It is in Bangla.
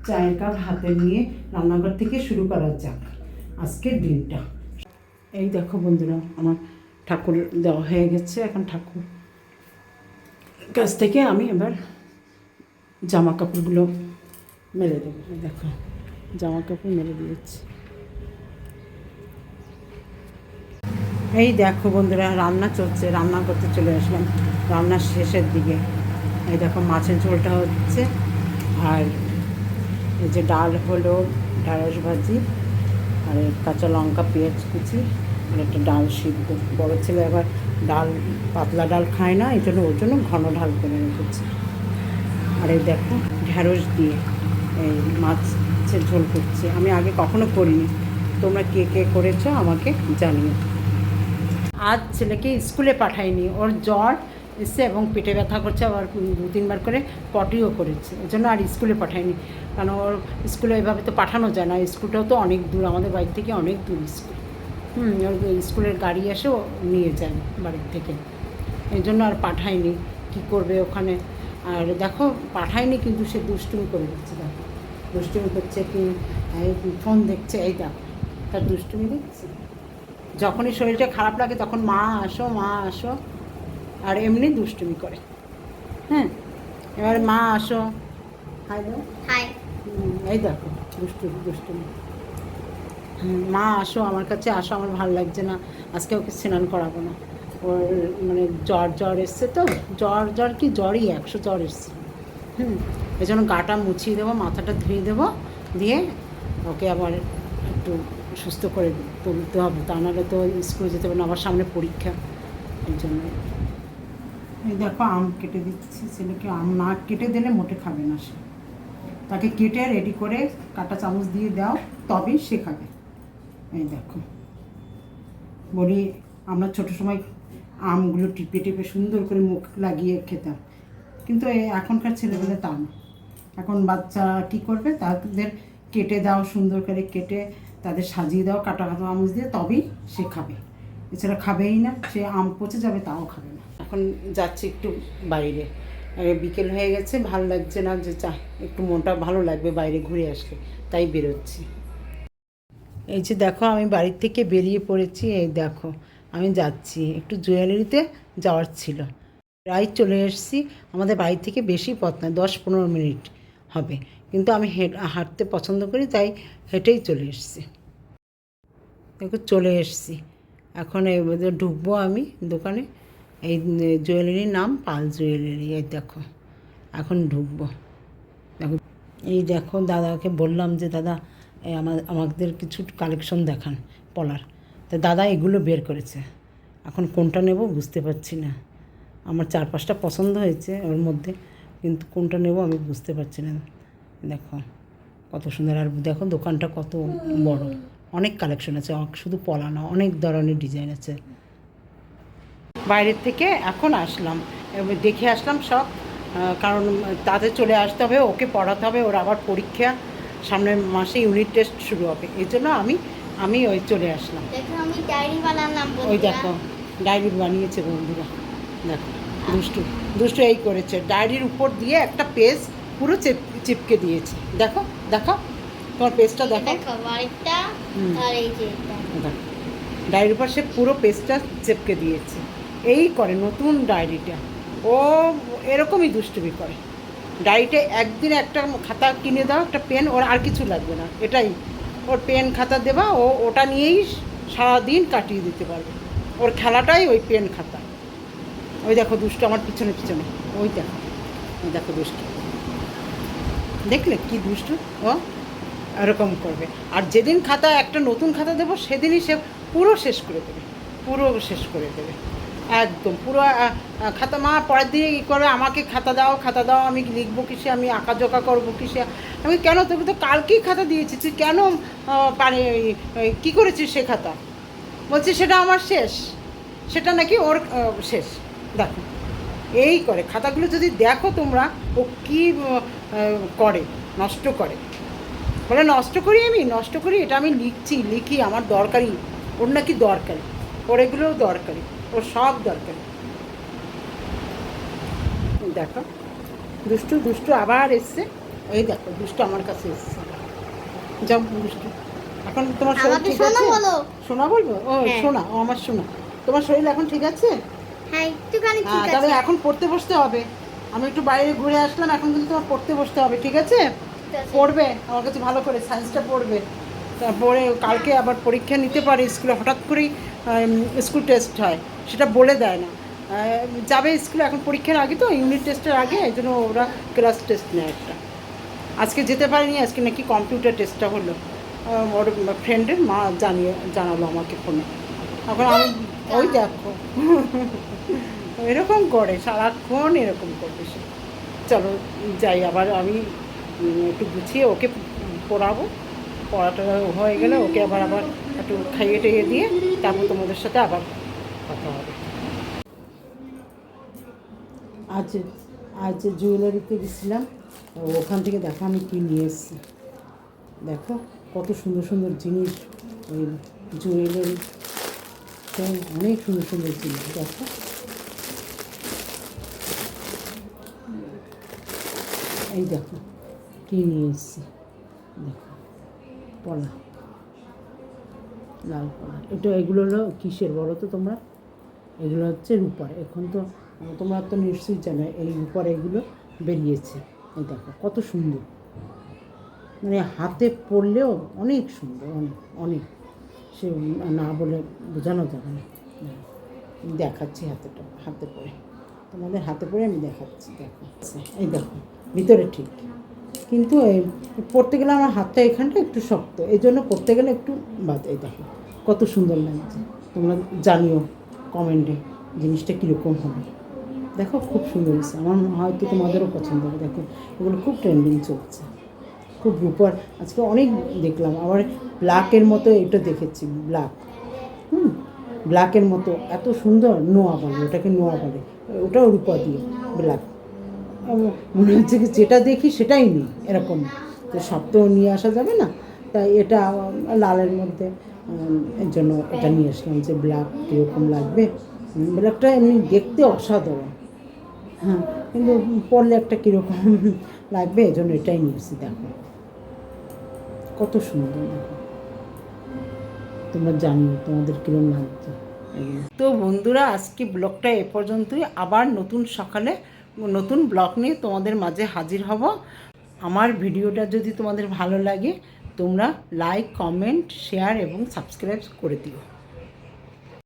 চায়ের কাপ হাতে নিয়ে রান্নাঘর থেকে শুরু করা যাক আজকের দিনটা। এই দেখো বন্ধুরা, আমার ঠাকুর দেওয়া হয়ে গেছে। এখন ঠাকুর কাছ থেকে আমি এবার জামা কাপড়গুলো মেলে দেবো। দেখো জামা কাপড় মেলে দিয়েছি। এই দেখো বন্ধুরা, রান্না চলছে, রান্না করতে চলে আসলাম রান্নার শেষের দিকে। এই দেখো মাছের ঝোলটা হচ্ছে, আর এই যে ডাল হলো ঢ্যাঁড়স ভাজি, আর কাঁচা লঙ্কা পেঁয়াজ কুচি, আর একটা ডাল সিদ্ধ। বড় ছেলে আবার ডাল পাতলা ডাল খায় না, এই জন্য ওর জন্য ঘন ডাল করে রেখেছি। আর এই দেখো ঢ্যাঁড়স দিয়ে এই মাছের ঝোল করছি। আমি আগে কখনো করিনি, তোমরা কে কে করেছো আমাকে জানিও। আজ ছেলেকে স্কুলে পাঠাইনি, ওর জ্বর এসছে এবং পেটে ব্যথা করছে, আবার 2-3 বার করে পটিও করেছে, এই জন্য আর স্কুলে পাঠাইনি। কারণ ওর স্কুলে এভাবে তো পাঠানো যায় না, স্কুলটাও তো অনেক দূর, আমাদের বাড়ি থেকে অনেক দূর স্কুল। ওর স্কুলের গাড়ি এসেও নিয়ে যায় বাড়ির থেকে, এই জন্য আর পাঠাইনি। কী করবে ওখানে। আর দেখো পাঠাইনি কিন্তু সে দুষ্টুমি করে দিচ্ছে। দেখো দুষ্টুমি করছে, কি ফোন দেখছে। এই দেখো তার দুষ্টুমি দেখছে। যখনই শরীরটা খারাপ লাগে তখন মা আসো মা আসো, আর এমনি দুষ্টুমি করে। হ্যাঁ, এবার মা আসো, হ্যালো হাই, এই দেখো দুষ্টুমি। মা আসো আমার কাছে আসো, আমার ভালো লাগছে না, আজকে ওকে স্নান করাবো না। ওর মানে জ্বর এসছে, তো জ্বর কি জ্বরই 100 জ্বর এসছে। এই জন্য গাটা মুছিয়ে দেবো, মাথাটা ধুয়ে দেবো, দিয়ে ওকে আবার একটু সুস্থ করে তুলতে হবে, তা নাহলে তো স্কুলে যেতে হবে না, আবার সামনে পরীক্ষা। এই জন্য এই দেখো আম কেটে দিচ্ছি ছেলেকে। আম না কেটে দিলে মোটে খাবে না সে, তাকে কেটে রেডি করে কাঁটা চামচ দিয়ে দাও, তবেই সে খাবে। এই দেখো বলি, আমরা ছোটো সময় আমগুলো টিপে টিপে সুন্দর করে মুখ লাগিয়ে খেতাম, কিন্তু এখনকার ছেলেমেয়ে তা না। এখন বাচ্চা কী করবে, তাদের কেটে দাও, সুন্দর করে কেটে তাদের সাজিয়ে দাও কাঁটা চামচ দিয়ে, তবেই সে খাবে, এছাড়া খাবেই না। সে আম পচে যাবে তাও খাবে না। এখন যাচ্ছি একটু বাইরে, বিকেল হয়ে গেছে, ভালো লাগছে না, যে একটু মনটা ভালো লাগবে বাইরে ঘুরে আসলে, তাই বেরোচ্ছি। এই যে দেখো আমি বাড়ির থেকে বেরিয়ে পড়েছি। এই দেখো আমি যাচ্ছি, একটু জুয়েলারিতে যাওয়ার ছিল, প্রায় চলে এসেছি। আমাদের বাড়ি থেকে বেশি পথ না, 10-15 মিনিট হবে, কিন্তু আমি হাঁটতে পছন্দ করি, তাই হেঁটেই চলে এসেছি। দেখো চলে এসেছি, এখন ঢুকবো আমি দোকানে। এই জুয়েলারির নাম পাল জুয়েলারি। এই দেখো এখন ঢুকবো। দেখো এই দেখো দাদাকে বললাম যে দাদা আমাদের কিছু কালেকশন দেখান পলার, তা দাদা এগুলো বের করেছে। এখন কোনটা নেব বুঝতে পারছি না, আমার 4-5টা পছন্দ হয়েছে ওর মধ্যে, কিন্তু কোনটা নেব আমি বুঝতে পারছি না। দেখো কত সুন্দর, আর দেখো দোকানটা কত বড়, অনেক কালেকশন আছে, শুধু পলা না, অনেক ধরনের ডিজাইন আছে। বাইরের থেকে এখন আসলাম, দেখে আসলাম সব, কারণ তাদের চলে আসতে হবে, ওকে পড়াতে হবে, ওর আবার পরীক্ষা, সামনের মাসে ইউনিট টেস্ট শুরু হবে, এই জন্য আমি ওই চলে আসলাম। আমি ডায়েরি বানালাম, ওই দেখো ডায়েরি বানিয়েছে বন্ধুরা, দেখো দুষ্টু এই করেছে, ডায়েরির উপর দিয়ে একটা পেজ পুরো চিপকে দিয়েছে। দেখো দেখো তোমার পেজটা দেখো, ডায়েরির উপর সে পুরো পেজটা চিপকে দিয়েছে। এই করে নতুন ডায়েরিটা, ও এরকমই দুষ্টুমি করে। ডায়েরিতে একদিন একটা খাতা কিনে দাও, একটা পেন, ওর আর কিছু লাগবে না, এটাই ওর পেন খাতা দেবা, ও ওটা নিয়েই সারাদিন কাটিয়ে দিতে পারবে। ওর খেলাটাই ওই পেন খাতা। ওই দেখো দুষ্টু আমার পিছনে, ওই দেখো দুষ্টু, দেখলে কি দুষ্টু ও, এরকম করবে। আর যেদিন একটা নতুন খাতা দেবো সেদিনই সে পুরো শেষ করে দেবে, একদম পুরো খাতা। মা পরের দিনে কী করে, আমাকে খাতা দাও, আমি লিখবো কিসে, আমি আঁকাঝোঁকা করবো কিসে। আমি কেন, তোকে তো কালকেই খাতা দিয়েছি, তুই কেন কী করেছিস সে খাতা? বলছি সেটা আমার শেষ, সেটা নাকি ওর শেষ। দেখো এই করে খাতাগুলো যদি দেখো তোমরা, ও কী করে, নষ্ট করে, বলে নষ্ট করি, এটা আমি লিখি আমার দরকারি, ওর নাকি দরকারি, ওর এগুলোও দরকারি, ওর সব দরকারি। দেখো দুষ্টু আবার এসছে, এই দেখো দুষ্টু আমার কাছে এসছে, যাও দুষ্টু। এখন তোমার শরীর আমাকে ঠিক শোনো আছে? বলো। শোনা বলবো? ও হ্যাঁ। শোনা, ও আমার শোনা। তোমার শরীর এখন ঠিক আছে? হ্যাঁ একটুখানি ঠিক হ্যাঁ, তবে আছে। এখন পড়তে বসতে হবে। আমি একটু বাইরে ঘুরে আসলাম, এখন কিন্তু তোমার পড়তে বসতে হবে, ঠিক আছে? ঠিক আছে। পড়বে আমার কাছে ভালো করে, সায়েন্সটা পড়বে। তারপরে কালকে আবার পরীক্ষা নিতে পারে স্কুলে, হঠাৎ করেই স্কুল টেস্ট হয়, সেটা বলে দেয় না। যাবে স্কুলে এখন পরীক্ষার আগে, তো ইউনিট টেস্টের আগে, এই জন্য ওরা ক্লাস টেস্ট নেয় একটা। আজকে যেতে পারিনি, আজকে নাকি কম্পিউটার টেস্টটা হলো। ওর ফ্রেন্ডের মা জানালো আমাকে ফোনে। এখন আমি ওই দেখো এরকম করে সারাক্ষণ, এরকম করবে সে। চলো যাই, আবার আমি একটু গুছিয়ে ওকে পড়াবো। পড়াটা হয়ে গেলে ওকে আবার একটু খাইয়ে টাইয়ে দিয়ে তারপর তোমাদের সাথে আবার কথা হবে। আজ আজ জুয়েলারিতে গেছিলাম, ওখান থেকে দেখো আমি কী নিয়ে এসেছি। দেখো কত সুন্দর সুন্দর জিনিস, ওই জুয়েলারি, অনেক সুন্দর সুন্দর জিনিস। দেখো এই দেখো কী নিয়ে এসেছি, দেখো পলা, লাল পলা। এগুলো হলো কিসের বলো তো তোমরা? এগুলো হচ্ছে রূপার। এখন তো তোমরা তো নিশ্চয়ই জানো এই রূপার এগুলো বেরিয়েছে। এই দেখো কত সুন্দর, মানে হাতে পরলেও অনেক সুন্দর, অনেক অনেক, সে না বলে বোঝানো যাবে না। দেখাচ্ছি হাতে পরে, তোমাদের হাতে পরে আমি দেখাচ্ছি। দেখো এই দেখো ভিতরে ঠিক, কিন্তু এই পড়তে গেলে আমার হাতটা এখানটা একটু শক্ত, এই জন্য পড়তে গেলে একটু বাদ। এই দেখো কত সুন্দর লাগছে, তোমরা জানিও কমেন্টে জিনিসটা কীরকম হবে। দেখো খুব সুন্দর হয়েছে, আমার হয়তো তোমাদেরও পছন্দ হবে। দেখো এগুলো খুব ট্রেন্ডিং চলছে, খুব রূপার। আজকে অনেক দেখলাম, আবার ব্ল্যাকের মতো এটা দেখেছি, ব্ল্যাকের মতো এত সুন্দর, নোয়া বলে ওটাকে, নোয়া বলে, ওটাও রূপা দিয়ে ব্ল্যাক। মনে হচ্ছে কি যেটা দেখি সেটাই নেই, এরকম। তো সব তো নিয়ে আসা যাবে না, তাই এটা লালের মধ্যে, এর জন্য এটা নিয়ে আসলাম যে ব্ল্যাক কীরকম লাগবে। ব্ল্যাকটা এমনি দেখতে অসাধারণ, হ্যাঁ, কিন্তু পরলে একটা কীরকম লাগবে, এই জন্য এটাই নিয়ে এসেছি। দেখো কত সুন্দর, দেখো তোমরা জানিও তোমাদের কীরকম লাগছে। তো বন্ধুরা আজকে ব্লগটা এ পর্যন্তই, আবার নতুন সকালে নতুন ব্লগ নিয়ে তোমাদের মাঝে হাজির হব। আমার ভিডিওটা যদি তোমাদের ভালো লাগে তোমরা লাইক, কমেন্ট, শেয়ার এবং সাবস্ক্রাইব করে দিও।